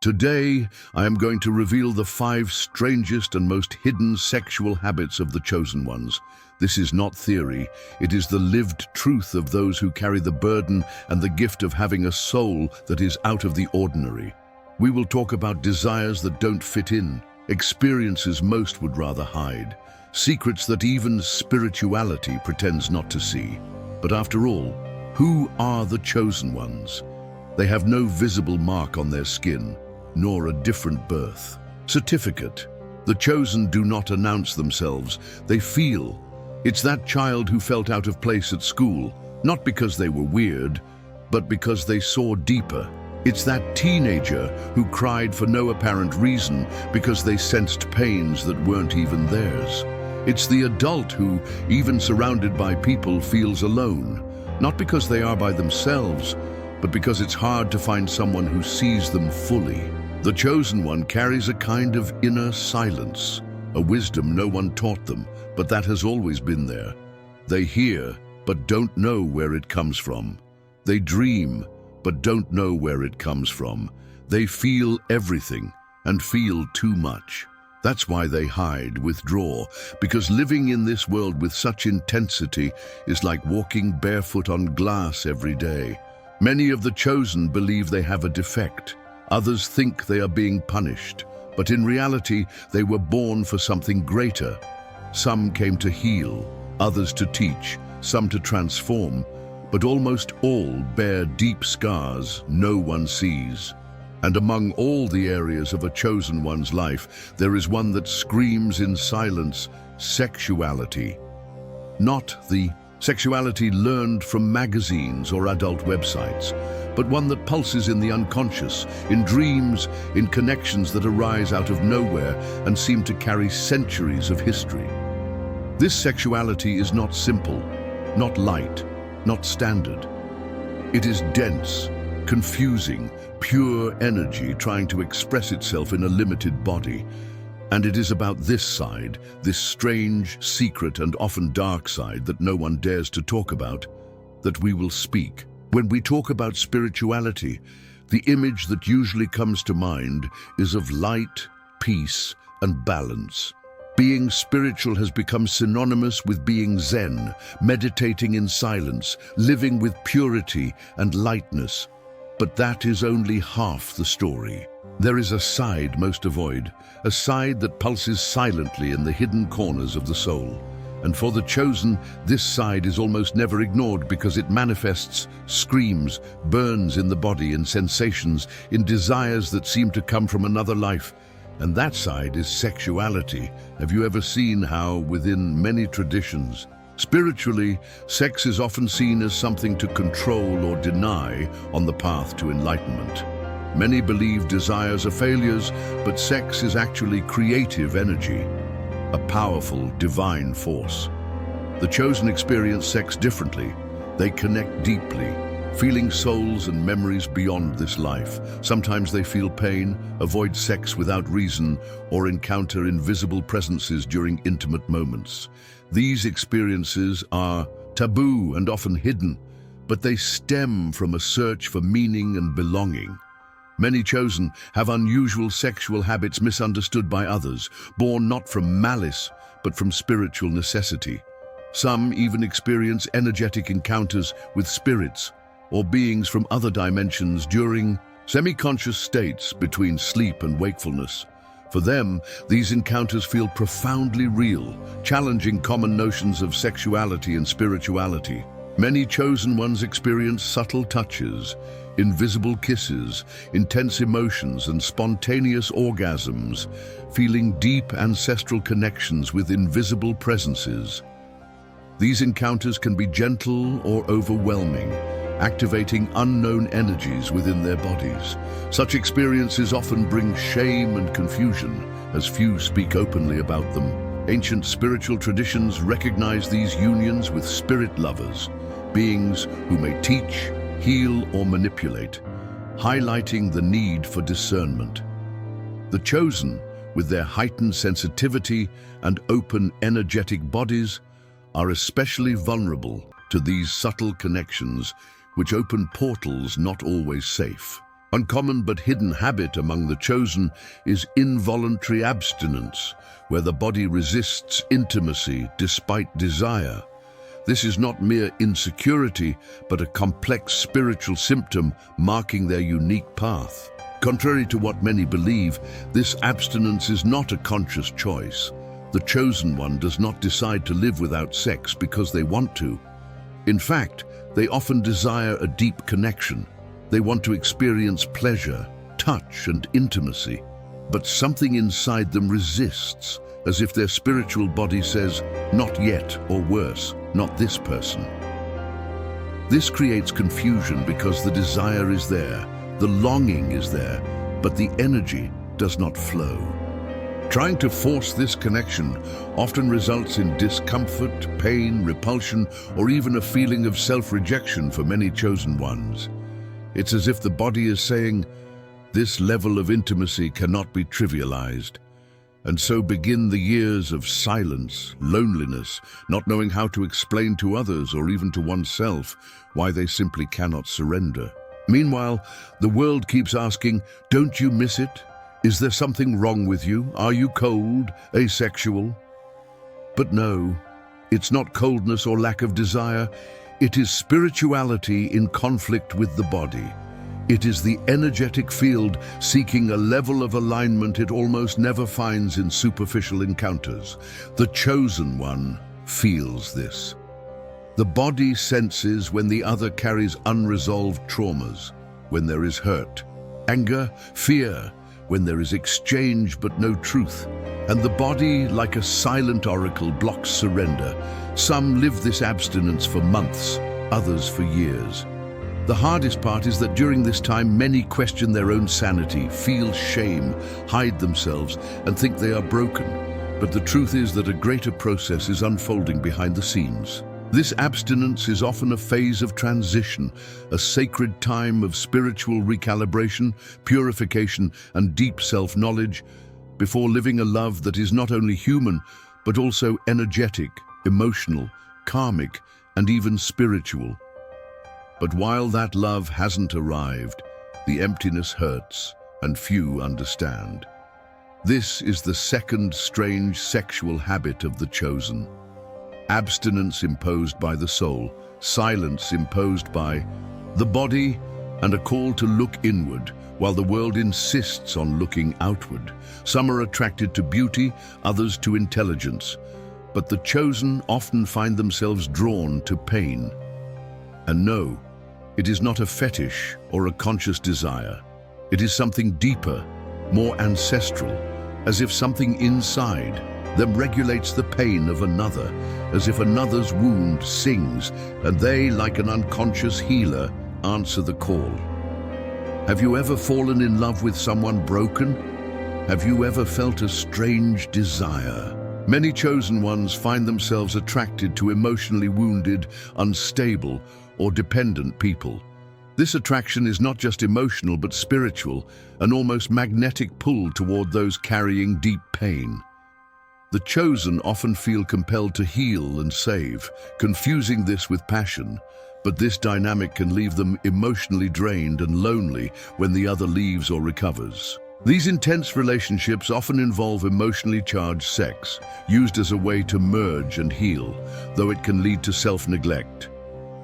Today, I am going to reveal the 5 strangest and most hidden sexual habits of the chosen ones. This is not theory, it is the lived truth of those who carry the burden and the gift of having a soul that is out of the ordinary. We will talk about desires that don't fit in, experiences most would rather hide, secrets that even spirituality pretends not to see. But after all, who are the chosen ones? They have no visible mark on their skin, nor a different birth certificate. The chosen do not announce themselves, they feel. It's that child who felt out of place at school, not because they were weird, but because they saw deeper. It's that teenager who cried for no apparent reason because they sensed pains that weren't even theirs. It's the adult who, even surrounded by people, feels alone, not because they are by themselves, but because it's hard to find someone who sees them fully. The chosen one carries a kind of inner silence, a wisdom no one taught them, but that has always been there. They hear, but don't know where it comes from. They dream, but don't know where it comes from. They feel everything and feel too much. That's why they hide, withdraw, because living in this world with such intensity is like walking barefoot on glass every day. Many of the chosen believe they have a defect. Others think they are being punished, but in reality, they were born for something greater. Some came to heal, others to teach, some to transform, but almost all bear deep scars no one sees. And among all the areas of a chosen one's life, there is one that screams in silence: sexuality. Not the sexuality learned from magazines or adult websites, but one that pulses in the unconscious, in dreams, in connections that arise out of nowhere and seem to carry centuries of history. This sexuality is not simple, not light, not standard. It is dense, confusing, pure energy trying to express itself in a limited body. And it is about this side, this strange, secret, and often dark side that no one dares to talk about, that we will speak. When we talk about spirituality, the image that usually comes to mind is of light, peace, and balance. Being spiritual has become synonymous with being Zen, meditating in silence, living with purity and lightness. But that is only half the story. There is a side most avoid, a side that pulses silently in the hidden corners of the soul. And for the chosen, this side is almost never ignored because it manifests, screams, burns in the body, in sensations, in desires that seem to come from another life. And that side is sexuality. Have you ever seen how, within many traditions, spiritually, sex is often seen as something to control or deny on the path to enlightenment? Many believe desires are failures, but sex is actually creative energy, a powerful, divine force. The chosen experience sex differently. They connect deeply, feeling souls and memories beyond this life. Sometimes they feel pain, avoid sex without reason, or encounter invisible presences during intimate moments. These experiences are taboo and often hidden, but they stem from a search for meaning and belonging. Many chosen have unusual sexual habits misunderstood by others, born not from malice, but from spiritual necessity. Some even experience energetic encounters with spirits or beings from other dimensions during semi-conscious states between sleep and wakefulness. For them, these encounters feel profoundly real, challenging common notions of sexuality and spirituality. Many chosen ones experience subtle touches, invisible kisses, intense emotions, and spontaneous orgasms, feeling deep ancestral connections with invisible presences. These encounters can be gentle or overwhelming, activating unknown energies within their bodies. Such experiences often bring shame and confusion, as few speak openly about them. Ancient spiritual traditions recognize these unions with spirit lovers, beings who may teach, heal, or manipulate, highlighting the need for discernment. The chosen, with their heightened sensitivity and open, energetic bodies, are especially vulnerable to these subtle connections which open portals not always safe. Uncommon but hidden habit among the chosen is involuntary abstinence, where the body resists intimacy despite desire. This is not mere insecurity, but a complex spiritual symptom marking their unique path. Contrary to what many believe, this abstinence is not a conscious choice. The chosen one does not decide to live without sex because they want to. In fact, they often desire a deep connection. They want to experience pleasure, touch, and intimacy. But something inside them resists, as if their spiritual body says, "Not yet," or worse, "Not this person." This creates confusion because the desire is there, the longing is there, but the energy does not flow. Trying to force this connection often results in discomfort, pain, repulsion, or even a feeling of self-rejection for many chosen ones. It's as if the body is saying, "This level of intimacy cannot be trivialized." And so begin the years of silence, loneliness, not knowing how to explain to others or even to oneself why they simply cannot surrender. Meanwhile, the world keeps asking, "Don't you miss it? Is there something wrong with you? Are you cold, asexual?" But no, it's not coldness or lack of desire. It is spirituality in conflict with the body. It is the energetic field seeking a level of alignment it almost never finds in superficial encounters. The chosen one feels this. The body senses when the other carries unresolved traumas, when there is hurt, anger, fear, when there is exchange but no truth. And the body, like a silent oracle, blocks surrender. Some live this abstinence for months, others for years. The hardest part is that during this time, many question their own sanity, feel shame, hide themselves, and think they are broken. But the truth is that a greater process is unfolding behind the scenes. This abstinence is often a phase of transition, a sacred time of spiritual recalibration, purification, and deep self-knowledge, before living a love that is not only human, but also energetic, emotional, karmic, and even spiritual. But while that love hasn't arrived, the emptiness hurts, and few understand. This is the second strange sexual habit of the chosen. Abstinence imposed by the soul, silence imposed by the body, and a call to look inward, while the world insists on looking outward. Some are attracted to beauty, others to intelligence, but the chosen often find themselves drawn to pain. And no, it is not a fetish or a conscious desire. It is something deeper, more ancestral, as if something inside them regulates the pain of another, as if another's wound sings, and they, like an unconscious healer, answer the call. Have you ever fallen in love with someone broken? Have you ever felt a strange desire? Many chosen ones find themselves attracted to emotionally wounded, unstable, or dependent people. This attraction is not just emotional but spiritual, an almost magnetic pull toward those carrying deep pain. The chosen often feel compelled to heal and save, confusing this with passion, but this dynamic can leave them emotionally drained and lonely when the other leaves or recovers. These intense relationships often involve emotionally charged sex, used as a way to merge and heal, though it can lead to self-neglect.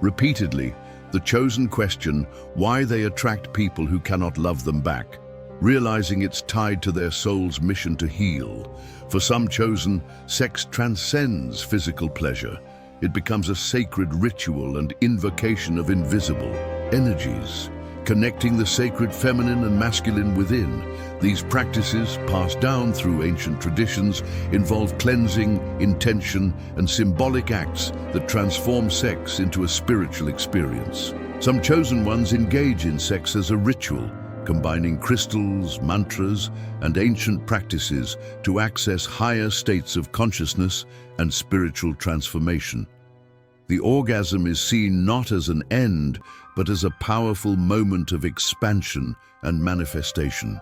Repeatedly, the chosen question why they attract people who cannot love them back, realizing it's tied to their soul's mission to heal. For some chosen, sex transcends physical pleasure. It becomes a sacred ritual and invocation of invisible energies, connecting the sacred feminine and masculine within. These practices, passed down through ancient traditions, involve cleansing, intention, and symbolic acts that transform sex into a spiritual experience. Some chosen ones engage in sex as a ritual, combining crystals, mantras, and ancient practices to access higher states of consciousness and spiritual transformation. The orgasm is seen not as an end, but as a powerful moment of expansion and manifestation.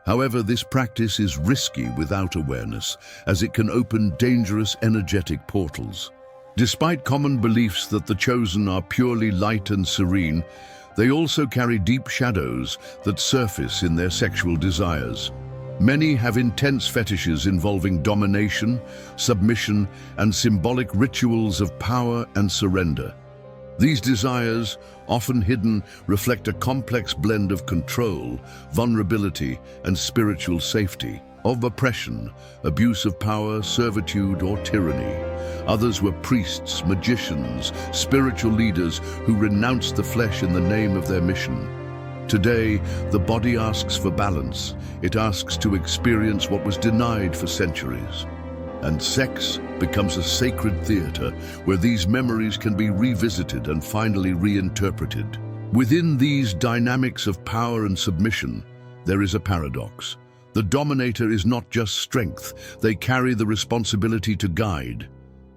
However, this practice is risky without awareness, as it can open dangerous energetic portals. Despite common beliefs that the chosen are purely light and serene, They also carry deep shadows that surface in their sexual desires. Many have intense fetishes involving domination, submission, and symbolic rituals of power and surrender. These desires, often hidden, reflect a complex blend of control, vulnerability, and spiritual safety, of oppression, abuse of power, servitude, or tyranny. Others were priests, magicians, spiritual leaders who renounced the flesh in the name of their mission. Today, the body asks for balance. It asks to experience what was denied for centuries. And sex becomes a sacred theater where these memories can be revisited and finally reinterpreted. Within these dynamics of power and submission, there is a paradox. The dominator is not just strength, they carry the responsibility to guide.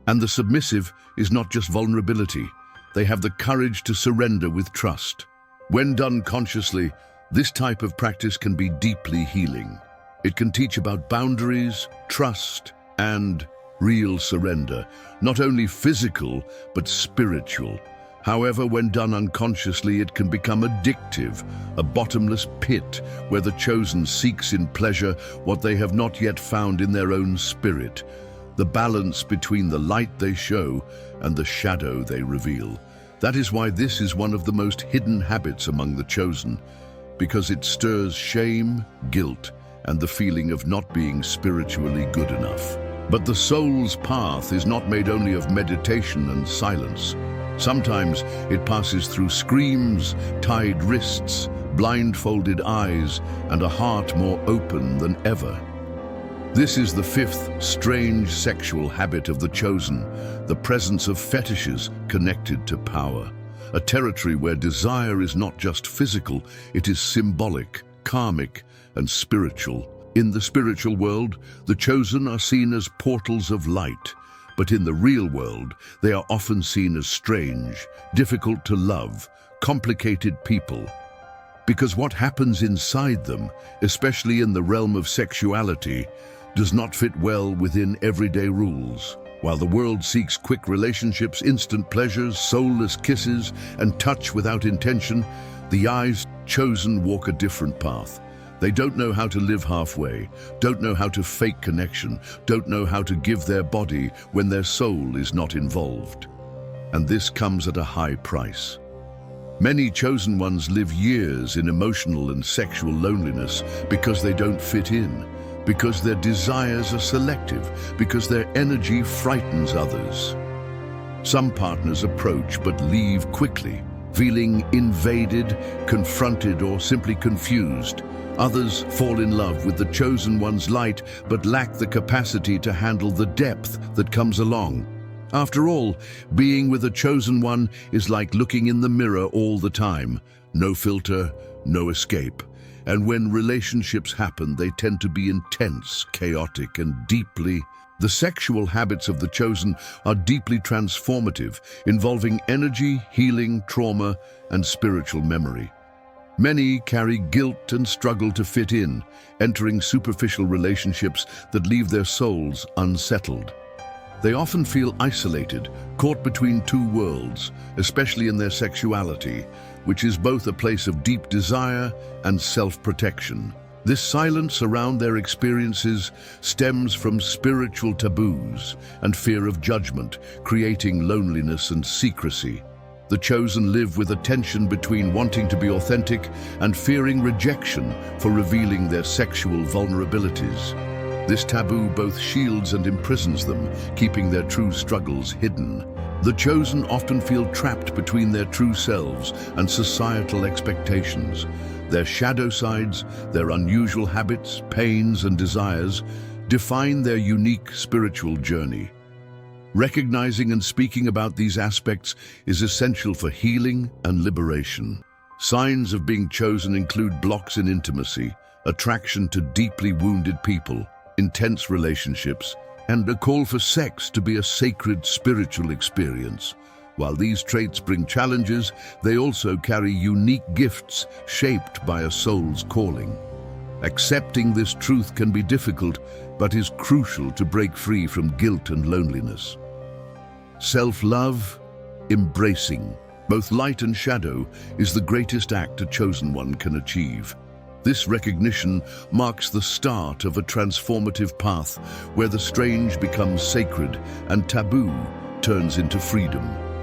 And the submissive is not just vulnerability, they have the courage to surrender with trust. When done consciously, this type of practice can be deeply healing. It can teach about boundaries, trust, and real surrender, not only physical, but spiritual. However, when done unconsciously, it can become addictive, a bottomless pit where the chosen seeks in pleasure what they have not yet found in their own spirit, the balance between the light they show and the shadow they reveal. That is why this is one of the most hidden habits among the chosen, because it stirs shame, guilt, and the feeling of not being spiritually good enough. But the soul's path is not made only of meditation and silence. Sometimes it passes through screams, tied wrists, blindfolded eyes, and a heart more open than ever. This is the fifth strange sexual habit of the chosen, the presence of fetishes connected to power. A territory where desire is not just physical, it is symbolic, karmic, and spiritual. In the spiritual world, the chosen are seen as portals of light, but in the real world, they are often seen as strange, difficult to love, complicated people. Because what happens inside them, especially in the realm of sexuality, does not fit well within everyday rules. While the world seeks quick relationships, instant pleasures, soulless kisses, and touch without intention, the eyes chosen walk a different path. They don't know how to live halfway, don't know how to fake connection, don't know how to give their body when their soul is not involved. And this comes at a high price. Many chosen ones live years in emotional and sexual loneliness because they don't fit in, because their desires are selective, because their energy frightens others. Some partners approach but leave quickly, feeling invaded, confronted, or simply confused. Others fall in love with the chosen one's light but lack the capacity to handle the depth that comes along. After all, being with a chosen one is like looking in the mirror all the time. No filter, no escape. And when relationships happen, they tend to be intense, chaotic, and deeply. The sexual habits of the chosen are deeply transformative, involving energy, healing, trauma, and spiritual memory. Many carry guilt and struggle to fit in, entering superficial relationships that leave their souls unsettled. They often feel isolated, caught between two worlds, especially in their sexuality, which is both a place of deep desire and self-protection. This silence around their experiences stems from spiritual taboos and fear of judgment, creating loneliness and secrecy. The chosen live with a tension between wanting to be authentic and fearing rejection for revealing their sexual vulnerabilities. This taboo both shields and imprisons them, keeping their true struggles hidden. The chosen often feel trapped between their true selves and societal expectations. Their shadow sides, their unusual habits, pains, and desires define their unique spiritual journey. Recognizing and speaking about these aspects is essential for healing and liberation. Signs of being chosen include blocks in intimacy, attraction to deeply wounded people, intense relationships, and a call for sex to be a sacred spiritual experience. While these traits bring challenges, they also carry unique gifts shaped by a soul's calling. Accepting this truth can be difficult, but is crucial to break free from guilt and loneliness. Self-love, embracing Both light and shadow is the greatest act a chosen one can achieve. This recognition marks the start of a transformative path where the strange becomes sacred and taboo turns into freedom.